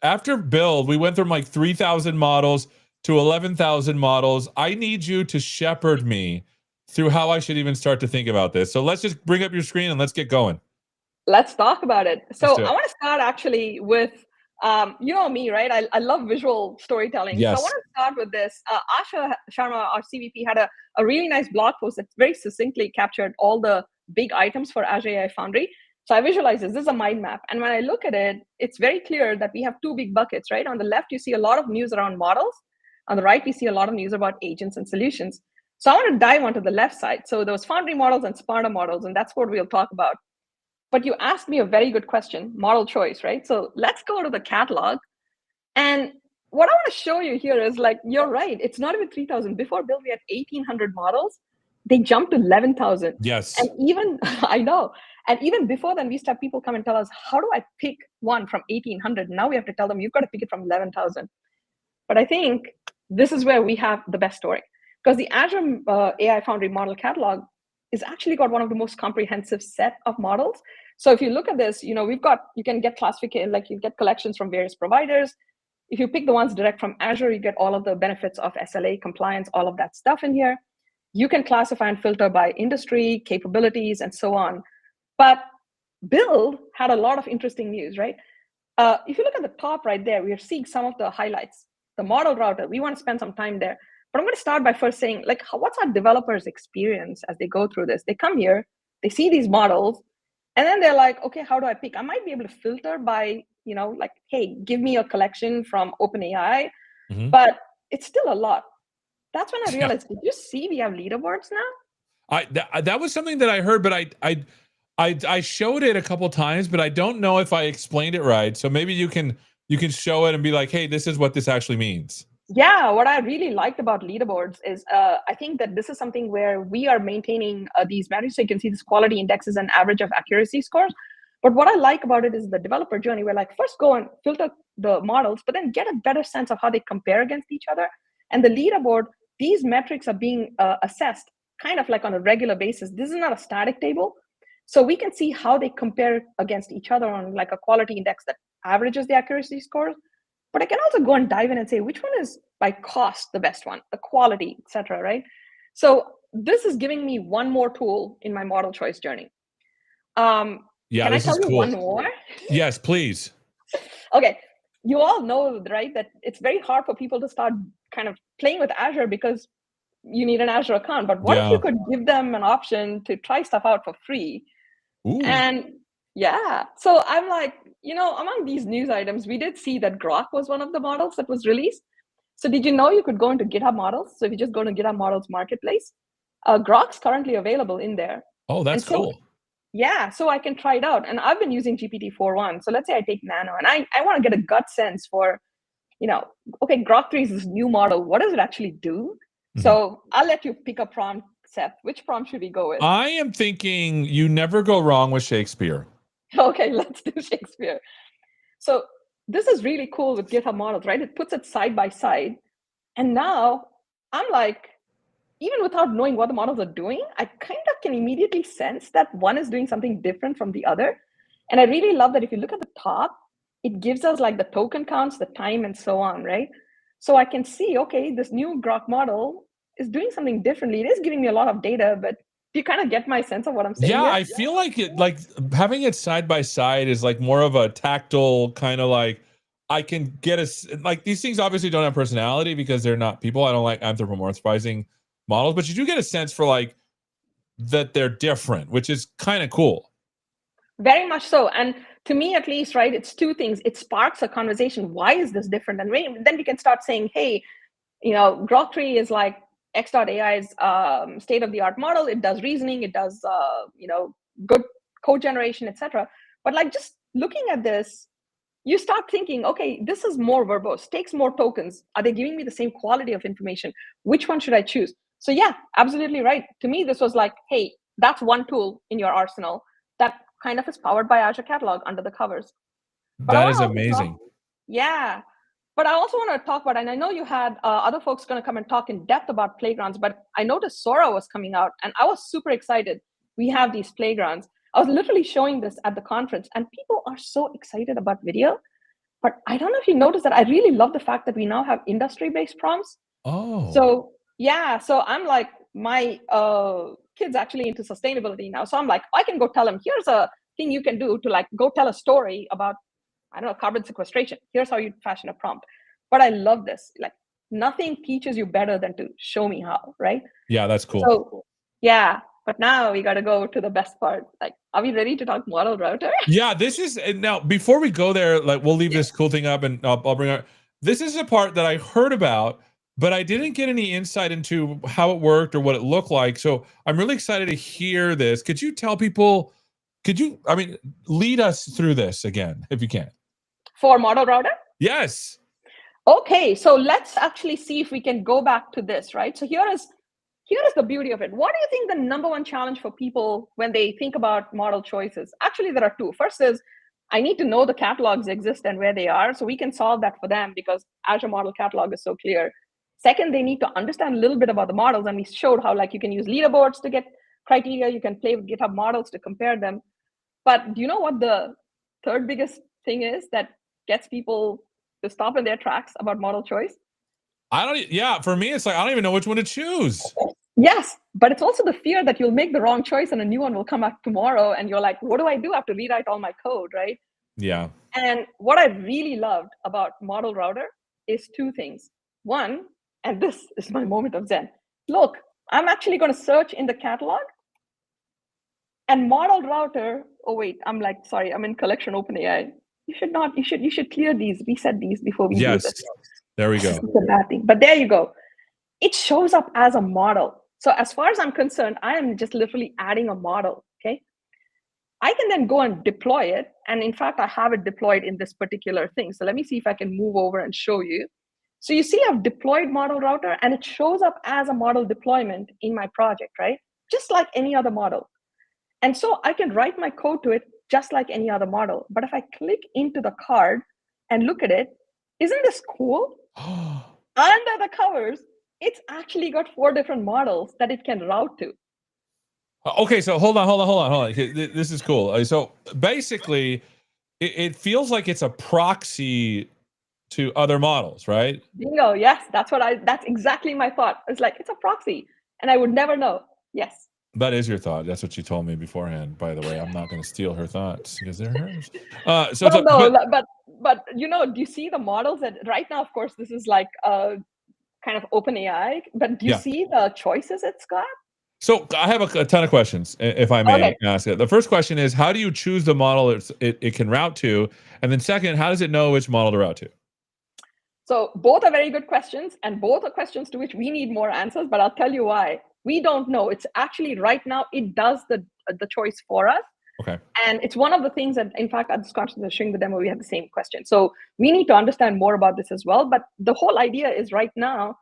after build, we went from like 3,000 models to 11,000 models. I need you to shepherd me through how I should even start to think about this. So let's just bring up your screen and let's get going. Let's talk about it. So I want to start actually with, you know me, right? I love visual storytelling. Yes. So I want to start with this. Asha Sharma, our CVP, had a really nice blog post that very succinctly captured all the big items for Azure AI Foundry. So I visualize this is a mind map. And when I look at it, it's very clear that we have two big buckets, right? On the left, you see a lot of news around models. On the right, we see a lot of news about agents and solutions. So I want to dive onto the left side. So those Foundry models and Sparta models, and that's what we'll talk about. But you asked me a very good question, model choice, right? So let's go to the catalog. And what I want to show you here is, like, you're right. It's not even 3,000. Before build, we had 1,800 models. They jumped to 11,000. Yes. And even, I know. And even before then, we used to have people come and tell us, how do I pick one from 1,800? Now we have to tell them, you've got to pick it from 11,000. But I think this is where we have the best story. Because the Azure AI Foundry model catalog is actually got one of the most comprehensive set of models. So if you look at this, you know, you can get classification, like you get collections from various providers. If you pick the ones direct from Azure, you get all of the benefits of SLA compliance, all of that stuff in here. You can classify and filter by industry, capabilities, and so on. But build had a lot of interesting news, right? If you look at the top right there, we are seeing some of the highlights. The model router, we want to spend some time there. But I'm going to start by first saying, like, what's our developers' experience as they go through this? They come here, they see these models, and then they're like, okay, how do I pick? I might be able to filter by, you know, like, hey, give me a collection from OpenAI, but it's still a lot. That's when I realized, did you see we have leaderboards now? That was something that I heard, but I showed it a couple times, but I don't know if I explained it right. So maybe you can show it and be like, hey, this is what this actually means. Yeah, what I really liked about leaderboards is I think that this is something where we are maintaining these metrics. So you can see this quality indexes and average of accuracy scores. But what I like about it is the developer journey, where, like, first go and filter the models, but then get a better sense of how they compare against each other. And the leaderboard, these metrics are being assessed kind of like on a regular basis. This is not a static table. So we can see how they compare against each other on, like, a quality index that averages the accuracy scores. But I can also go and dive in and say, which one is by cost the best one, the quality, et cetera, right? So this is giving me one more tool in my model choice journey. Yeah, can I this tell is you cool. one more? Yes, please. Okay, you all know, right, that it's very hard for people to start kind of playing with Azure because you need an Azure account. But what if Yeah. you could give them an option to try stuff out for free? Ooh. And yeah, so I'm like, among these news items, we did see that Grok was one of the models that was released. So did you know you could go into GitHub Models? So if you just go to GitHub Models Marketplace, Grok's currently available in there. Oh, that's cool. Yeah, so I can try it out. And I've been using GPT-4.1. So let's say I take Nano and I want to get a gut sense for, okay, Grok 3 is this new model. What does it actually do? Mm-hmm. So I'll let you pick a prompt, Seth. Which prompt should we go with? I am thinking you never go wrong with Shakespeare. Okay, let's do Shakespeare. So this is really cool with GitHub Models, right? It puts it side by side. And now I'm like, even without knowing what the models are doing, I kind of can immediately sense that one is doing something different from the other. And I really love that if you look at the top, it gives us like the token counts, the time, and so on, right? So I can see, okay, this new Grok model is doing something differently. It is giving me a lot of data, but do you kind of get my sense of what I'm saying? Yeah, here? I feel like it, like having it side by side is like more of a tactile kind of like, I can get like these things obviously don't have personality because they're not people. I don't like anthropomorphizing models, but you do get a sense for like that they're different, which is kind of cool. Very much so. And to me, at least, right, it's two things. It sparks a conversation. Why is this different? And then we can start saying, hey, Grok 3 is like X.AI's state-of-the-art model. It does reasoning. It does, good code generation, etc. But like just looking at this, you start thinking, okay, this is more verbose, takes more tokens. Are they giving me the same quality of information? Which one should I choose? So yeah, absolutely right. To me, this was like, hey, that's one tool in your arsenal that kind of is powered by Azure Catalog under the covers. But that is amazing. Yeah. But I also want to talk about, and I know you had other folks going to come and talk in depth about playgrounds, but I noticed Sora was coming out and I was super excited. We have these playgrounds. I was literally showing this at the conference and people are so excited about video. But I don't know if you noticed that I really love the fact that we now have industry-based prompts. Oh. So yeah, so I'm like, my kid's actually into sustainability now. So I'm like, I can go tell him, here's a thing you can do to like go tell a story about, I don't know, carbon sequestration. Here's how you fashion a prompt. But I love this. Like nothing teaches you better than to show me how, right? Yeah, that's cool. So yeah, but now we got to go to the best part. Like, are we ready to talk model router? Yeah, this is, now before we go there, like we'll leave this cool thing up and I'll bring up, this is a part that I heard about, but I didn't get any insight into how it worked or what it looked like. So I'm really excited to hear this. Could you tell people, lead us through this again, if you can. For model router? Yes. Okay, so let's actually see if we can go back to this, right? So here is the beauty of it. What do you think the number one challenge for people when they think about model choices? Actually, there are two. First is, I need to know the catalogs exist and where they are, so we can solve that for them because Azure Model Catalog is so clear. Second, they need to understand a little bit about the models, and we showed how like you can use leaderboards to get criteria, you can play with GitHub models to compare them. But do you know what the third biggest thing is that gets people to stop in their tracks about model choice? For me, it's like, I don't even know which one to choose. Yes, but it's also the fear that you'll make the wrong choice and a new one will come up tomorrow and you're like, what do I do? I have to rewrite all my code, right? Yeah. And what I really loved about Model Router is two things. One, and this is my moment of zen. Look, I'm actually going to search in the catalog and Model Router, oh wait, I'm in collection OpenAI. You should clear these. We said these before we do this. There we go. It's a bad thing, but there you go. It shows up as a model. So as far as I'm concerned, I am just literally adding a model, okay? I can then go and deploy it. And in fact, I have it deployed in this particular thing. So let me see if I can move over and show you. So you see I've deployed Model Router and it shows up as a model deployment in my project, right? Just like any other model. And so I can write my code to it just like any other model. But if I click into the card and look at it, isn't this cool? Under the covers, it's actually got 4 different models that it can route to. Okay, so hold on. This is cool. So basically, it feels like it's a proxy to other models, right? Bingo, yes, that's exactly my thought. It's like, it's a proxy. and I would never know. Yes. That is your thought. That's what she told me beforehand. By the way, I'm not going to steal her thoughts because they're hers. Well, no, but you know, do you see the models that right now? Of course, this is like kind of open AI. But do you see the choices it's got? So I have a ton of questions, if I may ask it. The first question is, how do you choose the model it can route to? And then second, how does it know which model to route to? So both are very good questions, and both are questions to which we need more answers, but I'll tell you why. We don't know. It's actually right now, it does the choice for us. Okay. And it's one of the things that, in fact, at this conference, showing the demo, we had the same question. So we need to understand more about this as well. But the whole idea is right now,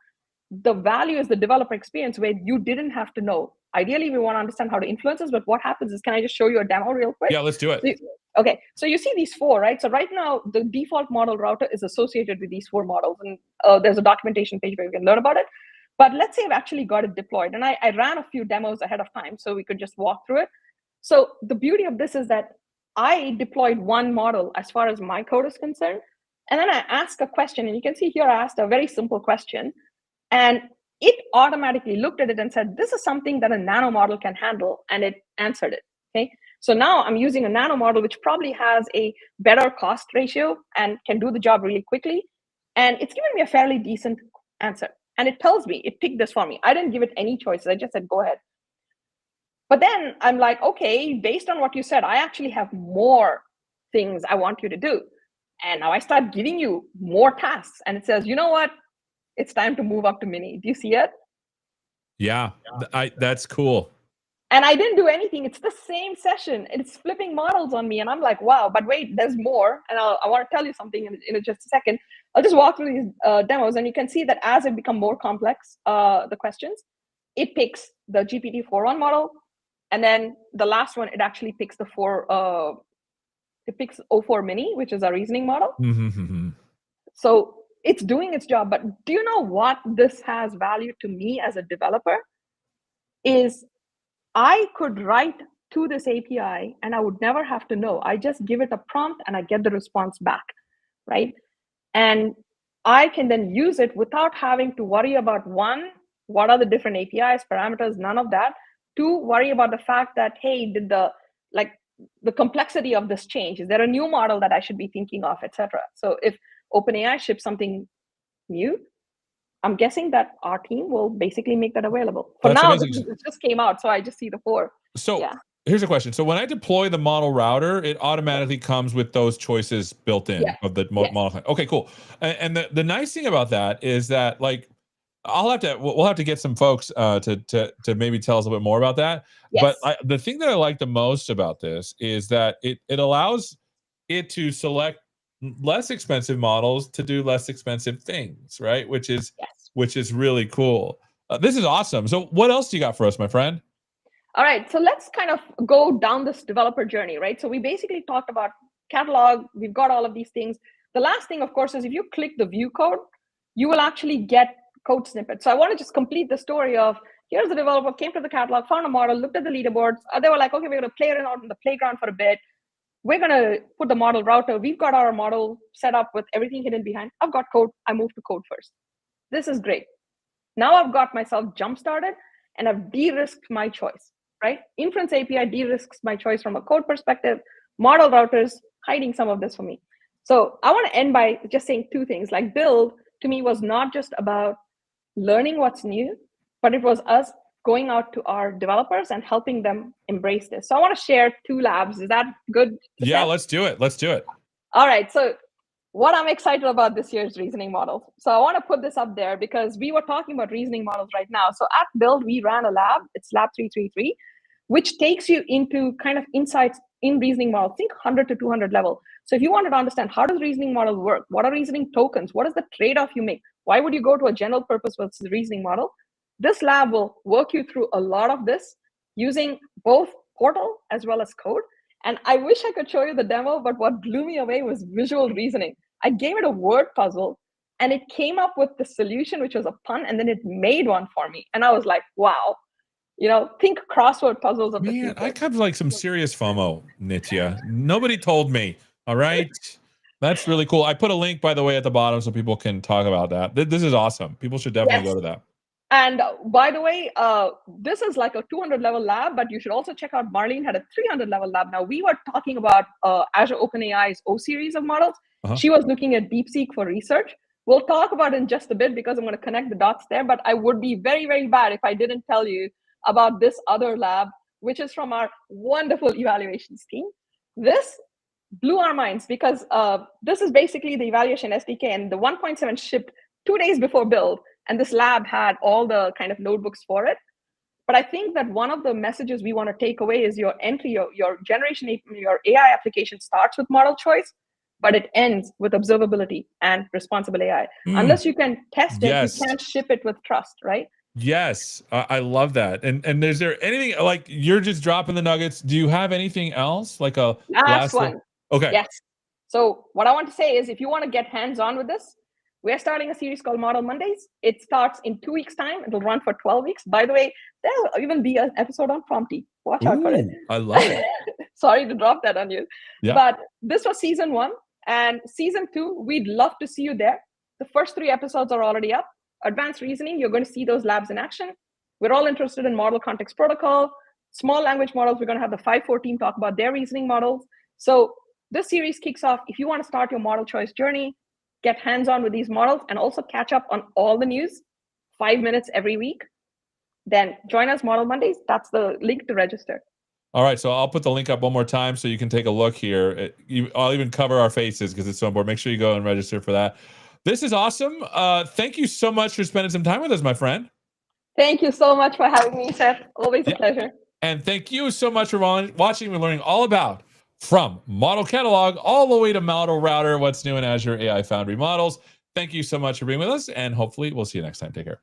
the value is the developer experience where you didn't have to know. Ideally, we want to understand how to influence this, but what happens is, can I just show you a demo real quick? Yeah, let's do it. Okay, so you see these four, right? So right now, the default model router is associated with these four models. And there's a documentation page where you can learn about it. But let's say I've actually got it deployed. And I ran a few demos ahead of time so we could just walk through it. So the beauty of this is that I deployed one model as far as my code is concerned. And then I asked a question. And you can see here, I asked a very simple question. And it automatically looked at it and said, this is something that a nano model can handle. And it answered it. Okay. So now I'm using a nano model, which probably has a better cost ratio and can do the job really quickly. And it's given me a fairly decent answer. And it tells me, it picked this for me. I didn't give it any choices. I just said, go ahead. But then I'm like, okay, based on what you said, I actually have more things I want you to do. And now I start giving you more tasks. And it says, you know what? It's time to move up to mini. Do you see it? Yeah, that's cool. And I didn't do anything. It's the same session. It's flipping models on me. And I'm like, wow, but wait, there's more. And I want to tell you something in just a second. I'll just walk through these demos. And you can see that as it becomes more complex, the questions, it picks the GPT-4.1 model. And then the last one, it actually picks the it picks O4 mini, which is our reasoning model. Mm-hmm. So it's doing its job. But do you know what this has value to me as a developer? Is I could write to this API and I would never have to know. I just give it a prompt and I get the response back, right? And I can then use it without having to worry about one, what are the different APIs, parameters, none of that. Two, worry about the fact that, hey, did the complexity of this change? Is there a new model that I should be thinking of, etc.? So if OpenAI ships something new, I'm guessing that our team will basically make that available. For now, it just came out, so I just see the four. So here's a question. So when I deploy the model router, it automatically comes with those choices built in of the model. Okay, cool. And the nice thing about that is that, like, we'll have to get some folks to maybe tell us a little bit more about that. Yes. But the thing that I like the most about this is that it allows it to select less expensive models to do less expensive things, right? Which is really cool. This is awesome. So what else do you got for us, my friend? All right, so let's kind of go down this developer journey, right? So we basically talked about catalog. We've got all of these things. The last thing, of course, is if you click the view code, you will actually get code snippets. So I want to just complete the story of, here's the developer, came to the catalog, found a model, looked at the leaderboards. They were like, okay, we're going to play it out in the playground for a bit. We're going to put the model router. We've got our model set up with everything hidden behind. I've got code. I moved to code first. This is great. Now I've got myself jump-started and I've de-risked my choice, right? Inference API de-risks my choice from a code perspective. Model routers hiding some of this for me. So I want to end by just saying two things. Like, build to me was not just about learning what's new, but it was us going out to our developers and helping them embrace this. So I want to share two labs. Is that good? Yeah, let's do it. Let's do it. All right. So what I'm excited about this year's reasoning models. So I want to put this up there because we were talking about reasoning models right now. So at Build, we ran a lab. It's Lab 333, which takes you into kind of insights in reasoning models. Think 100 to 200 level. So if you wanted to understand how does reasoning model work, what are reasoning tokens, what is the trade-off you make, why would you go to a general purpose versus reasoning model? This lab will work you through a lot of this using both Portal as well as code. And I wish I could show you the demo, but what blew me away was visual reasoning. I gave it a word puzzle and it came up with the solution, which was a pun, and then it made one for me. And I was like, wow, think crossword puzzles of the future. I have like some serious FOMO, Nitya. Nobody told me. All right. That's really cool. I put a link, by the way, at the bottom so people can talk about that. This is awesome. People should definitely go to that. And by the way, this is like a 200 level lab, but you should also check out Marlene had a 300 level lab. Now, we were talking about Azure OpenAI's O series of models. She was looking at DeepSeek for research. We'll talk about it in just a bit because I'm going to connect the dots there, but I would be very, very bad if I didn't tell you about this other lab, which is from our wonderful evaluations team. This blew our minds because this is basically the evaluation SDK, and the 1.7 shipped 2 days before build. And this lab had all the kind of notebooks for it. But I think that one of the messages we want to take away is your entry, your generation, your AI application starts with model choice, but it ends with observability and responsible AI. Unless you can test it, you can't ship it with trust, right? Yes, I love that. And is there anything, like, you're just dropping the nuggets? Do you have anything else, like a last one? Okay. Yes. So what I want to say is, if you want to get hands-on with this, we're starting a series called Model Mondays. It starts in 2 weeks' time. It'll run for 12 weeks. By the way, there'll even be an episode on Prompty. Watch out for it. I love it. Sorry to drop that on you. Yeah. But this was season 1. And season 2, we'd love to see you there. The first 3 episodes are already up. Advanced reasoning, you're going to see those labs in action. We're all interested in model context protocol. Small language models, we're going to have the 5.4 team talk about their reasoning models. So this series kicks off. If you want to start your model choice journey, get hands-on with these models, and also catch up on all the news, 5 minutes every week, then join us Model Mondays. That's the link to register. All right, so I'll put the link up one more time so you can take a look here. I'll even cover our faces because it's so important. Make sure you go and register for that. This is awesome. Thank you so much for spending some time with us, my friend. Thank you so much for having me, Seth. Always a pleasure. And thank you so much for watching and learning all about, from model catalog all the way to model router, what's new in Azure AI Foundry models. Thank you so much for being with us, and hopefully we'll see you next time. Take care.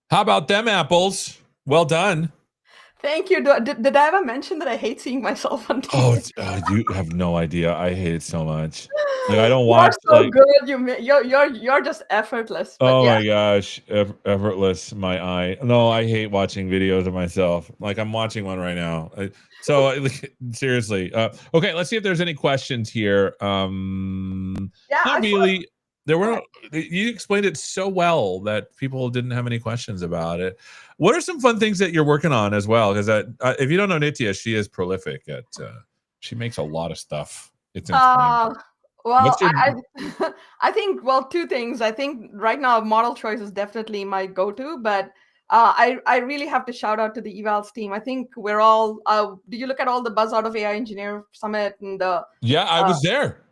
How about them apples? Well done. Thank you. Did I ever mention that I hate seeing myself on TV? Oh, you have no idea. I hate it so much. Like, I don't watch. You're so good. You're just effortless. Oh my gosh, effortless. My eye. No, I hate watching videos of myself. Like, I'm watching one right now. Seriously. Okay, let's see if there's any questions here. Not really. There were. You explained it so well that people didn't have any questions about it. What are some fun things that you're working on as well? Because if you don't know Nitya, she is prolific at. She makes a lot of stuff. It's insane. Well, I think, well, 2 things. I think right now model choice is definitely my go-to, but I really have to shout out to the evals team. I think we're all. Do you look at all the buzz out of AI Engineer Summit and the? Yeah, I was there.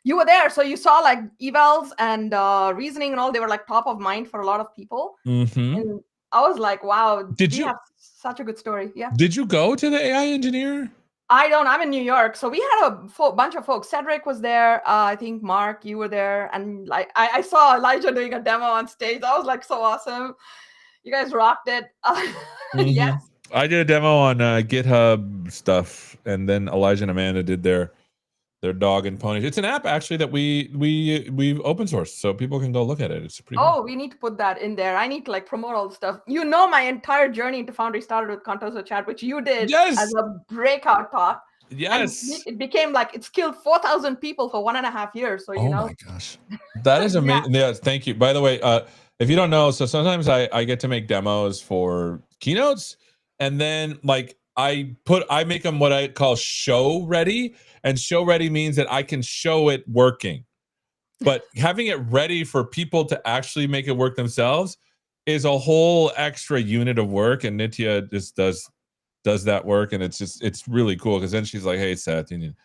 You were there, so you saw like evals and reasoning and all. They were like top of mind for a lot of people. And I was like, wow, we have such a good story. Yeah. Did you go to the AI Engineer? I'm in New York. So we had a bunch of folks. Cedric was there. I think Mark, you were there. And like I saw Elijah doing a demo on stage. That was like so awesome. You guys rocked it. Yes. I did a demo on GitHub stuff. And then Elijah and Amanda did their dog and ponies. It's an app actually that we open sourced, so people can go look at it. It's pretty cool. We need to put that in there. I need to like promote all the stuff. My entire journey into Foundry started with Contoso Chat, which you did as a breakout talk. Yes. And it became like, it's killed 4,000 people for 1.5 years. So oh my gosh, that is amazing. Yeah, thank you. By the way, if you don't know, so sometimes I get to make demos for keynotes, and then like I make them what I call show ready. And show ready means that I can show it working. But having it ready for people to actually make it work themselves is a whole extra unit of work. And Nitya just does that work. And it's really cool, because then she's like, hey, Seth, you need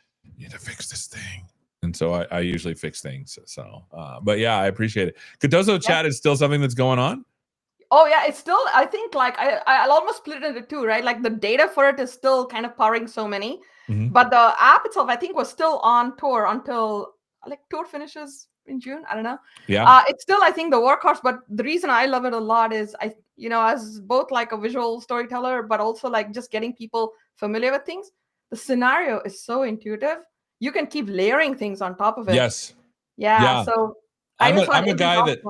to fix this thing. And so I usually fix things. So, but yeah, I appreciate it. Contoso Chat is still something that's going on? Oh yeah, it's still, I think like I'll almost split it into 2, right? Like the data for it is still kind of powering so many. But the app itself, I think, was still on tour until like tour finishes in June. I don't know. Yeah. It's still, I think, the workhorse. But the reason I love it a lot is as both like a visual storyteller, but also like just getting people familiar with things. The scenario is so intuitive. You can keep layering things on top of it. Yes. Yeah. So I'm a guy that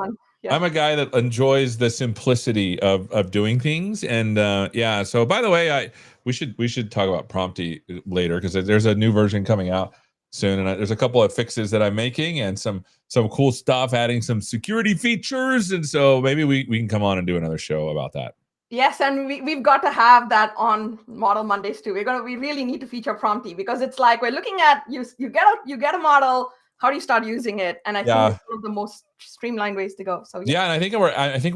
Yeah. I'm a guy that enjoys the simplicity of doing things, and yeah. So by the way, we should talk about Prompty later because there's a new version coming out soon, and there's a couple of fixes that I'm making and some cool stuff, adding some security features, and so maybe we can come on and do another show about that. Yes, and we've got to have that on Model Mondays too. We really need to feature Prompty because it's like we're looking at you get a model. How do you start using it? And I think it's one of the most streamlined ways to go. So yeah, and I think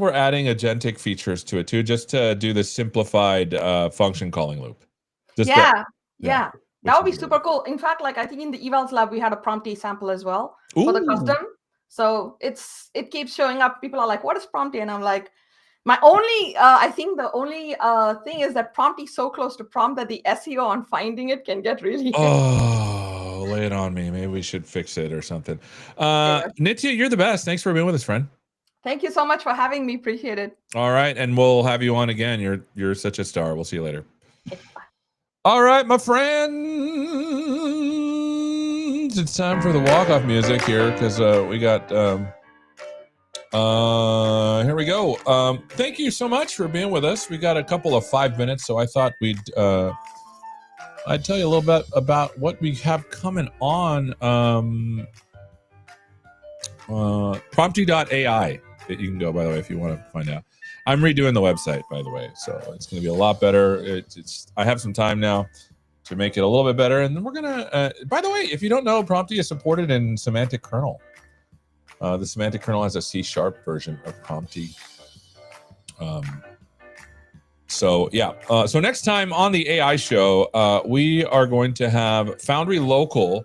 we're adding agentic features to it too, just to do the simplified function calling loop. Just yeah. That would be is super cool. In fact, like I think in the evals lab we had a Prompty sample as well for the custom. So it keeps showing up. People are like, "What is Prompty?" And I'm like, I think the only thing is that Prompty is so close to prompt that the SEO on finding it can get really. Oh, lay it on me. Maybe we should fix it or something. Nitya, you're the best. Thanks for being with us, friend. Thank you so much for having me. Appreciate it. All right, and we'll have you on again. You're such a star. We'll see you later. All right, my friends, it's time for the walk-off music here because we got. Here we go. Thank you so much for being with us. We got a couple of 5 minutes, so I thought I'd tell you a little bit about what we have coming on. Prompty.ai that you can go, by the way, if you want to find out. I'm redoing the website, by the way, so it's going to be a lot better. I have some time now to make it a little bit better, and then we're gonna. By the way, if you don't know, Prompty is supported in semantic kernel. The semantic kernel has a C# version of Prompty. So yeah. So next time on the AI show, we are going to have Foundry Local,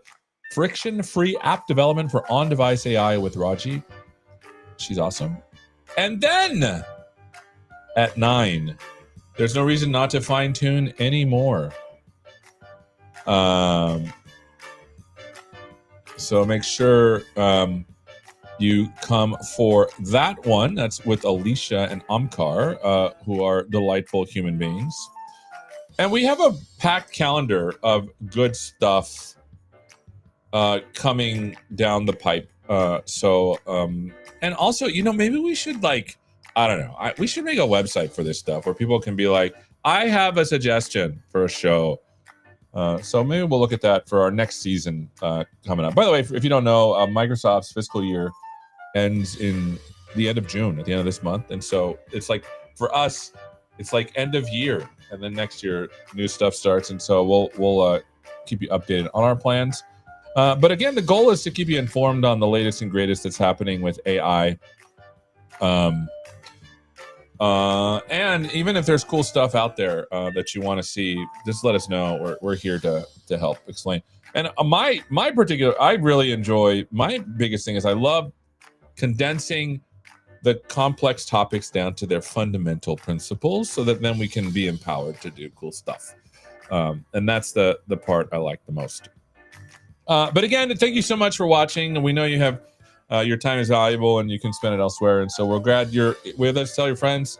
friction-free app development for on-device AI with Raji. She's awesome. And then at 9, there's no reason not to fine-tune anymore. So make sure you come for that one. That's with Alicia and Amkar, who are delightful human beings. And we have a packed calendar of good stuff coming down the pipe. And also, maybe we should I don't know. We should make a website for this stuff where people can be like, I have a suggestion for a show. So maybe we'll look at that for our next season coming up. By the way, if you don't know, Microsoft's fiscal year ends in the end of June, at the end of this month. And so it's like, for us, it's like end of year. And then next year, new stuff starts. And so we'll keep you updated on our plans. But again, the goal is to keep you informed on the latest and greatest that's happening with AI. And even if there's cool stuff out there that you want to see, just let us know. We're here to help explain. And my biggest thing is I love condensing the complex topics down to their fundamental principles so that then we can be empowered to do cool stuff. And that's the part I like the most. But again, thank you so much for watching. And we know you have your time is valuable and you can spend it elsewhere. And so we're glad you're with us. Tell your friends.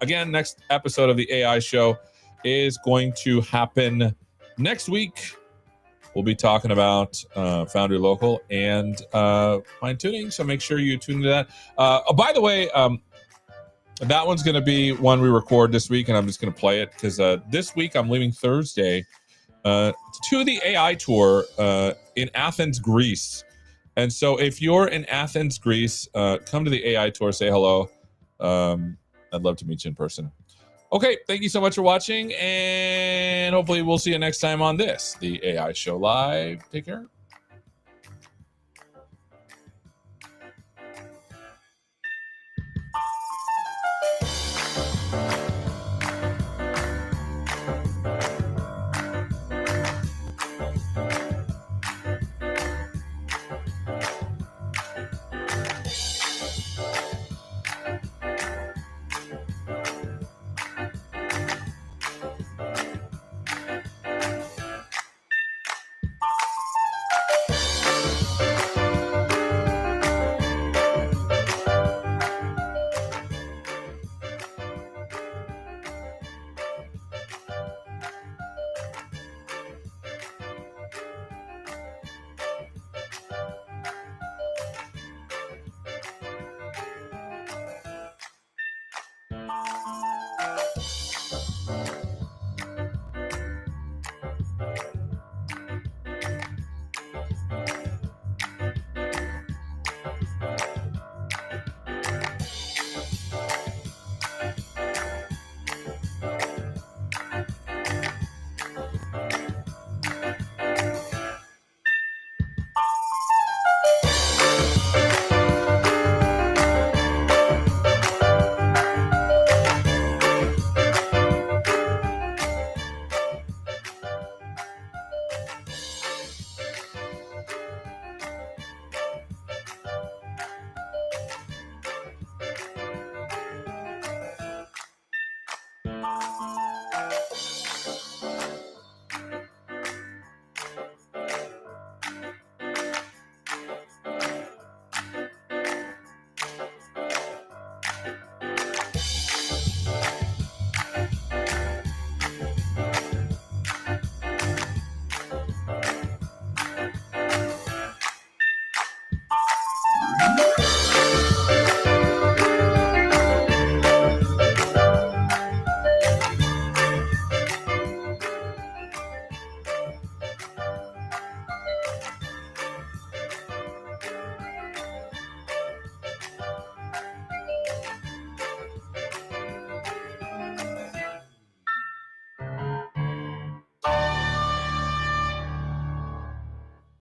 Again, next episode of the AI show is going to happen next week. We'll be talking about Foundry Local and fine tuning. So make sure you tune to that. By the way, that one's going to be one we record this week, and I'm just going to play it because this week I'm leaving Thursday to the AI tour in Athens, Greece. And so if you're in Athens, Greece, come to the AI tour, say hello. I'd love to meet you in person. Okay, thank you so much for watching, and hopefully we'll see you next time on the AI Show Live. Take care.